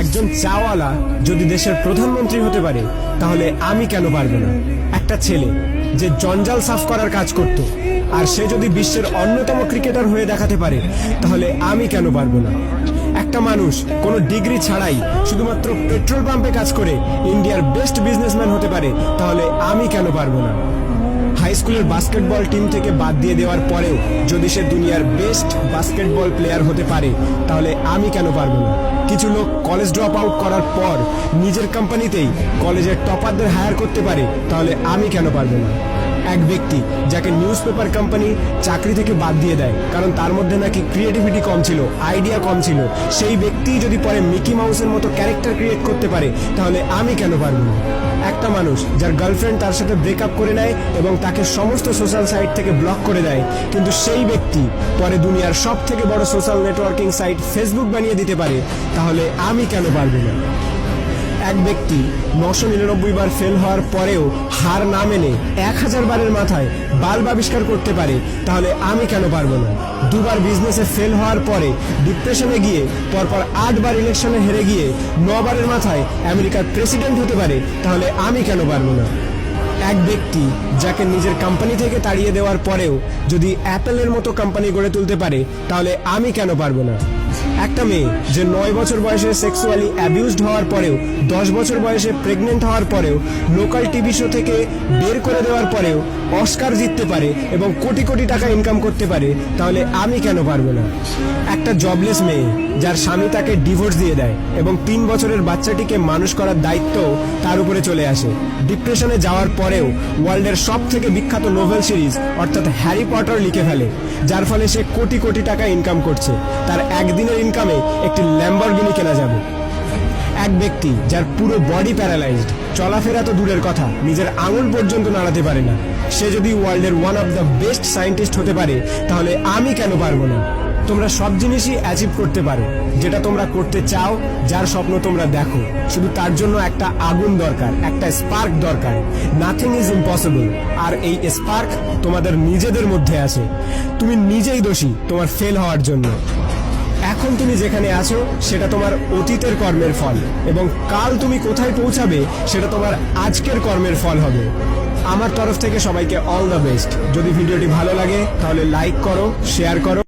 একজন চাওয়ালা যদি দেশের প্রধানমন্ত্রী হতে পারে তাহলে আমি কেন পারবো না? একটা ছেলে যে জঞ্জাল সাফ করার কাজ করত আর সে যদি বিশ্বের অন্যতম ক্রিকেটার হয়ে দেখাতে পারে তাহলে আমি কেন পারবো না? একটা মানুষ কোনো ডিগ্রি ছাড়াই শুধুমাত্র পেট্রোল পাম্পে কাজ করে ইন্ডিয়ার বেস্ট বিজনেসম্যান হতে পারে তাহলে আমি কেন পারবো না? হাই স্কুলের বাস্কেটবল টিম থেকে বাদ দিয়ে দেওয়ার পরেও যদি সে দুনিয়ার বেস্ট বাস্কেটবল প্লেয়ার হতে পারে তাহলে আমি কেন পারবো না? কিছু লোক কলেজ ড্রপ আউট করার পর নিজের কোম্পানিতেই কলেজের টপারদের হায়ার করতে পারে তাহলে আমি কেন পারবো না? এক ব্যক্তি যাকে নিউজ পেপার কোম্পানি চাকরি থেকে বাদ দিয়ে দেয় কারণ তার মধ্যে নাকি ক্রিয়েটিভিটি কম ছিল, আইডিয়া কম ছিল, সেই ব্যক্তি যদি পরে মিকি মাউসের মতো ক্যারেক্টার ক্রিয়েট করতে পারে তাহলে আমি কেন পারবো না? একটা মানুষ যার গার্লফ্রেন্ড তার সাথে ব্রেকআপ করে নেয় এবং তাকে সমস্ত সোশ্যাল সাইট থেকে ব্লক করে দেয়, কিন্তু সেই ব্যক্তি পরে দুনিয়ার সব থেকে বড় সোশ্যাল নেটওয়ার্কিং সাইট ফেসবুক বানিয়ে দিতে পারে তাহলে আমি কেন পারবো না? এক ব্যক্তি 999 বার ফেল হওয়ার পরেও হার না মেনে 1000 বারের মাথায় বাল্ব আবিষ্কার করতে পারে তাহলে আমি কেন পারবো না? দুবার বিজনেসে ফেল হওয়ার পরে ডিপ্রেশনে গিয়ে পরপর 8 বার ইলেকশনে হেরে গিয়ে 9 বারের মাথায় আমেরিকার প্রেসিডেন্ট হতে পারে তাহলে আমি কেন পারবো না? এক ব্যক্তি যাকে নিজের কোম্পানি থেকে তাড়িয়ে দেওয়ার পরেও যদি অ্যাপেলের মতো কোম্পানি গড়ে তুলতে পারে তাহলে আমি কেন পারবো না? একটা মেয়ে যে 9 বছর বয়সে সেক্সুয়ালি অ্যাবিউজড হওয়ার পরেও 10 বছর বয়সে প্রেগনেন্ট হওয়ার পরেও লোকাল টিভি শো থেকে বের করে দেওয়ার পরেও অস্কার জিততে পারে এবং কোটি কোটি টাকা ইনকাম করতে পারে তাহলে আমি কেন পারবো না? একটা জবলেস মেয়ে যার স্বামী তাকে ডিভোর্স দিয়ে দেয় এবং 3 বছরের বাচ্চাটিকে মানুষ করার দায়িত্ব তার উপরে চলে আসে, ডিপ্রেশনে যাওয়ার পরেও ওয়ার্ল্ডের সব থেকে বিখ্যাত নোভেল সিরিজ অর্থাৎ হ্যারি পটার লিখে ফেলে, যার ফলে সে কোটি কোটি টাকা ইনকাম করছে, তার একদিনের ইনকামে একটি ল্যাম্বরগিনি কেনা যাবে। এক ব্যক্তি যার পুরো বডি প্যারালাইজড, চলাফেরা তো দূরের কথা, নিজের আঙুল পর্যন্ত নাড়াতে পারে না, সে যদি ওয়ার্ল্ডের one of the best scientist হতে পারে তাহলে আমি কেন পারবো না? তোমরা সব জিনিসই অ্যাচিভ করতে পারো যেটা তোমরা করতে চাও, যার স্বপ্ন তোমরা দেখো, শুধু তার জন্য একটা আগুন দরকার, একটা স্পার্ক দরকার। নাথিং ইজ ইম্পসিবল, আর এই স্পার্ক তোমাদের নিজেদের মধ্যে আছে। তুমি নিজেই দোষী তোমার ফেল হওয়ার জন্য। এখন তুমি যেখানে আছো সেটা তোমার অতীতের কর্মের ফল, এবং কাল তুমি কোথায় পৌঁছাবে সেটা তোমার আজকের কর্মের ফল হবে। আমার তরফ থেকে সবাইকে অল দ্য বেস্ট। যদি ভিডিওটি ভালো লাগে তাহলে লাইক করো, শেয়ার করো।